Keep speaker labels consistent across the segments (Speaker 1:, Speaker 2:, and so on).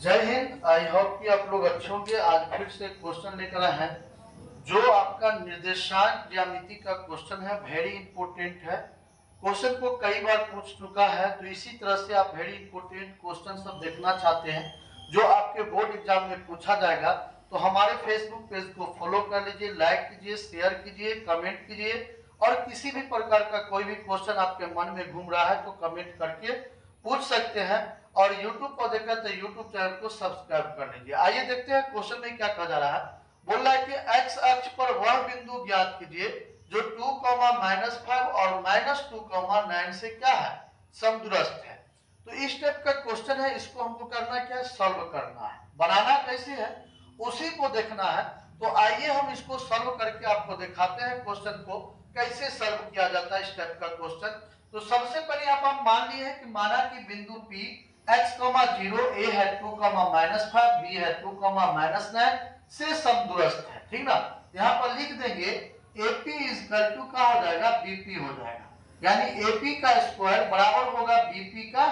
Speaker 1: जय Hind. I hope कि आप लोग अच्छे होंगे। आज फिर से क्वेश्चन लेकर आए हैं जो आपका निर्देशांक ज्यामिति का क्वेश्चन है। वेरी इंपॉर्टेंट है। क्वेश्चन को कई बार पूछ चुका है, तो इसी तरह से आप वेरी इंपॉर्टेंट क्वेश्चन सब देखना चाहते हैं जो आपके बोर्ड एग्जाम में पूछा जाएगा, तो हमारे फेसबुक पेज को फॉलो कर लीजिए, लाइक कीजिए, शेयर कीजिए, कमेंट कीजिए। और किसी भी प्रकार का कोई भी क्वेश्चन आपके मन में घूम रहा है तो कमेंट करके पूछ सकते हैं। और YouTube पर देखा तो YouTube चैनल को सब्सक्राइब कर लीजिए। आइए देखते हैं क्वेश्चन में क्या कहा जा रहा है। बोल रहा है कि x अक्ष पर वह बिंदु ज्ञात कीजिए जो 2,-5 और -2,9 से क्या है, समदूरस्थ है। तो इस टाइप का क्वेश्चन है, इसको हमको करना क्या है, सॉल्व करना है। बनाना कैसे है उसी को देखना है। तो आइए हम इसको सॉल्व करके आपको दिखाते हैं क्वेश्चन को कैसे सॉल्व किया जाता है, इस टाइप का क्वेश्चन। तो सबसे पहले आप मान लिए हैं कि माना कि बिंदु P x,0 a है 2,-5 b है 2,-9 से समदूरस्थ है, ठीक ना। यहाँ पर लिख देंगे AP इक्वल टू क्या हो जाएगा, BP हो जाएगा। यानी AP का स्क्वायर बराबर होगा BP का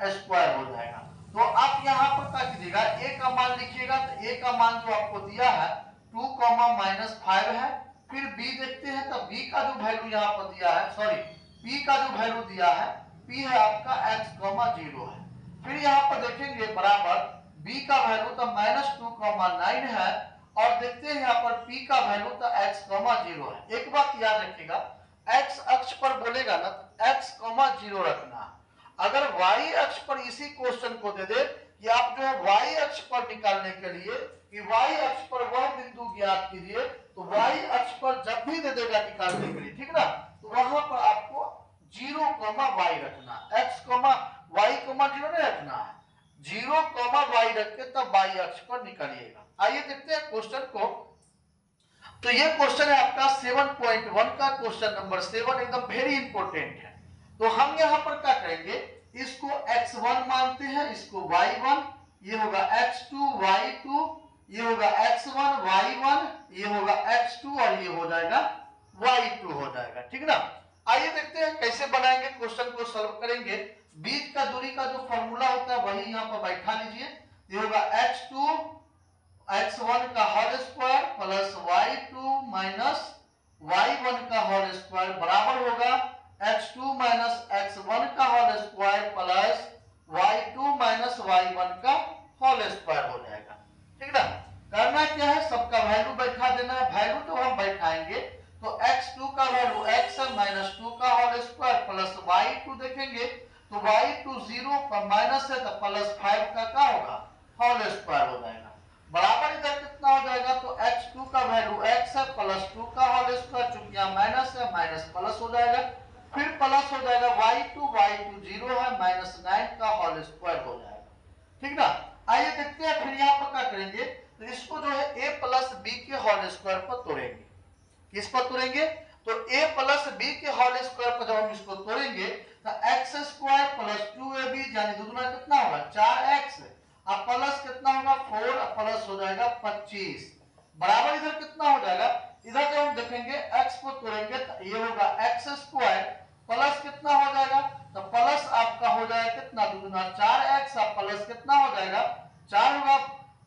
Speaker 1: स्क्वायर हो जाएगा। तो आप यहाँ पर क्या कीजिएगा, A का मान लिखिएगा। तो A का मान जो आपको दिया है 2,-5 है। फिर B देखते हैं तो B का जो वैल्यू यहाँ पर दिया है, सॉरी P का जो वैल्यू दिया है, P है आपका x,0 है। फिर यहाँ पर देखेंगे बराबर B का वैल्यू तो -2,9 है। और देखते हैं यहाँ पर P का वैल्यू तो x,0 है। एक बात याद रखिएगा, x अक्ष पर बोलेगा ना तो x,0 रखना। अगर y अक्ष पर इसी क्वेश्चन को दे दे कि आप जो है y अक्ष पर निकालने के लिए कि y अक्ष पर वह बिंदु ज्ञात कीजिए, तो y अक्ष पर जब भी दे देगा निकालने के लिए, ठीक ना, तो वहां पर आपको 0,y रखना, x,y,0 नहीं रखना है, 0,y रख के तब y अक्ष पर निकालिएगा। आइए देखते हैं क्वेश्चन को। तो ये क्वेश्चन है आपका 7.1 का क्वेश्चन नंबर 7, एकदम वेरी इंपॉर्टेंट है। तो हम यहाँ पर क्या करेंगे, इसको x1 मानते हैं, इसको y1, ये होगा x2 y2, ये होगा x1 y1, ये होगा x2 और ये हो जाएगा y2 हो जाएगा, ठीक ना। आइए देखते हैं कैसे बनाएंगे, क्वेश्चन को सॉल्व करेंगे। बीच का दूरी का जो फॉर्मूला होता है वही यहाँ पर बैठा लीजिए। ये होगा x2 x1 का whole square plus y2 minus y1 का होल स्क्वायर बराबर होगा x2 माइनस x1 का whole square plus y2 minus y1 का होल स्क्वायर हो जाएगा, ठीक ना। करना क्या है, सबका वैल्यू बैठा देना है। वैल्यू तो हम बैठाएंगे तो x2 का वैल्यू x है माइनस 2 का होल स्क्वायर प्लस y2 देखेंगे तो y2 0 पर माइनस है तो प्लस 5 का क्या होगा, होल स्क्वायर हो जाएगा। बराबर इधर कितना हो जाएगा, तो x2 का वैल्यू x है प्लस 2 का होल स्क्वायर, चूंकि यहाँ माइनस है माइनस प्लस हो जाएगा, फिर प्लस हो जाएगा y2 0 है माइनस 9 का होल स्क्वायर हो जाएगा, ठीक ना। आइए देखते हैं फिर यहाँ पर क्या करेंगे, तो इसको जो है a प्लस बी के होल स्क्वायर पर तोड़ेंगे। किस पर तोड़ेंगे, तो a प्लस बी के होल स्क्वायर पर जब हम इसको तोड़ेंगे तो x स्क्वायर प्लस 2ab यानी दुगना कितना होगा 4x, अब प्लस कितना होगा 4, प्लस हो जाएगा 25, बराबर इधर कितना हो जाएगा, इधर जब हम देखेंगे x को तोड़ेंगे तो ये होगा x स्क्वायर प्लस कितना हो जाएगा, तो प्लस आपका हो जाएगा कितना दुगना 4x, अब प्लस कितना हो जाएगा 4 होगा,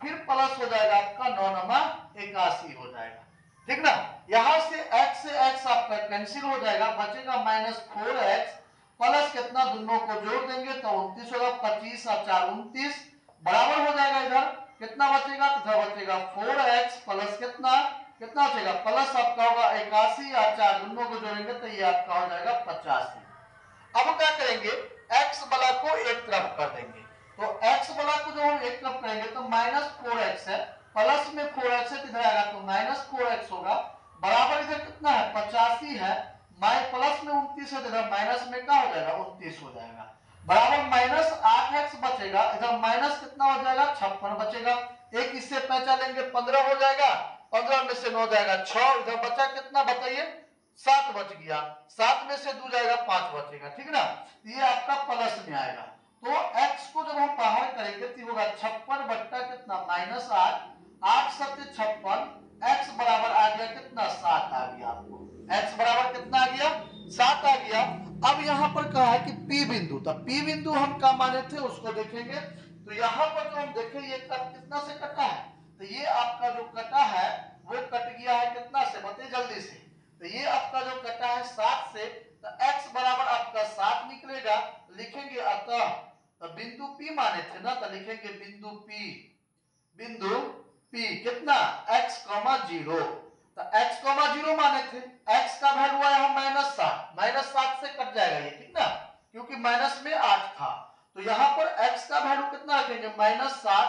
Speaker 1: फिर प्लस हो जाएगा आपका 9×81 हो जाएगा, ठीक ना। यहां से x आपका कैंसिल हो जाएगा, बचेगा -4x प्लस कितना, दोनों को जोड़ देंगे तो 29 होगा, 25 और 4 29 बराबर हो जाएगा। इधर कितना बचेगा, इधर बचेगा 4x प्लस कितना कितना बचेगा, प्लस आपका होगा 81 और 4 दोनों को जोड़ेंगे तो ये आपका हो जाएगा 85। अब क्या करेंगे, x वाला को एक तरफ कर देंगे, तो x वाला को जो हम एक तरफ करेंगे तो -4x है, प्लस में 4x है, इधर आएगा तो -4x होगा, बराबर इधर कितना है 85 है, प्लस में 29 है, इधर माइनस में क्या हो जाएगा 29 हो जाएगा, बराबर -8x बचेगा, इधर माइनस कितना हो जाएगा 56 बचेगा, एक इससे पैंचा लेंगे 15 हो जाएगा, 15 में से 9 जाएगा 6, इधर बचा कितना बताइए 7 बच गया, 7 में से 2 जाएगा 5 बचेगा, ठीक ना। ये आपका प्लस में आएगा, तो x को जब हम बाहर करेंगे तो होगा 56 बट्टा कितना -8, 8 7 56, x बराबर आ गया कितना 7 आ गया, आपको x बराबर कितना आ गया 7 आ गया। अब यहाँ पर कहा है कि P बिंदु, तो P बिंदु हम क्या माने थे उसको देखेंगे तो यहाँ पर जो हम देखें ये कितना से कटा है, तो ये आपका जो कटा है वो कट गया है कितना से, बताइए जल्दी से। तो ये आपका जो कटा है 7 से, तो x बराबर आपका 7 निकलेगा। लिखेंगे अतः, तो बिंदु P माने थे ना, तो लिखेंगे बिंदु P कितना x, 0। तो x, 0 माने थे, x का वैल्यू आया -7 से कट जाएगा ये, ठीक ना, क्योंकि माइनस में 8 था। तो यहाँ पर x का वैल्यू कितना रखेंगे -7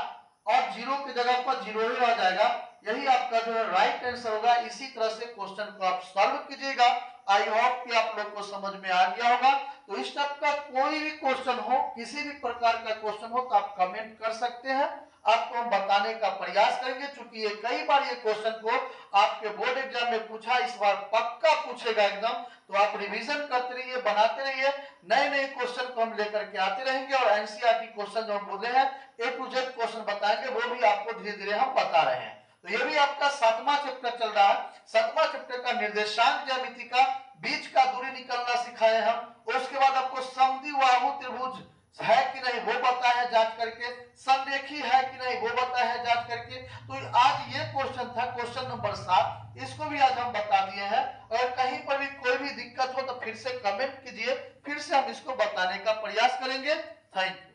Speaker 1: और 0 की जगह पर 0 ही रह जाएगा। यही आपका जो है राइट आंसर होगा। इसी तरह से क्वेश्चन को आप सॉल्व कीजिएगा। आई होप कि आप लोग को समझ में आ गया होगा। तो इस टाइप का कोई भी क्वेश्चन हो, किसी भी प्रकार का क्वेश्चन हो, तो आप कमेंट कर सकते हैं, आपको हम बताने का प्रयास करेंगे। चूंकि ये कई बार ये क्वेश्चन को आपके बोर्ड एग्जाम में पूछा, इस बार पक्का पूछेगा एकदम। तो आप रिवीजन करते रहिए, बनाते रहिए, नए नए क्वेश्चन को हम लेकर के आते रहेंगे। और एनसीईआरटी क्वेश्चन जो हम बोले हैं A to Z क्वेश्चन बताएंगे, वो भी आपको धीरे धीरे हम बता रहे हैं। तो ये भी आपका 7वां चैप्टर चल रहा है। 7वां चैप्टर का निर्देशांक ज्यामिति का बीच का दूरी निकलना सिखाए हम। उसके बाद आपको समद्विबाहु त्रिभुज है कि नहीं वो बताया है जांच करके, समरेखी है कि नहीं वो बताया है जांच करके। तो आज ये क्वेश्चन था, क्वेश्चन नंबर 7, इसको भी आज हम बता दिए हैं। अगर कहीं पर भी कोई भी दिक्कत हो तो फिर से कमेंट कीजिए, फिर से हम इसको बताने का प्रयास करेंगे। Thank you.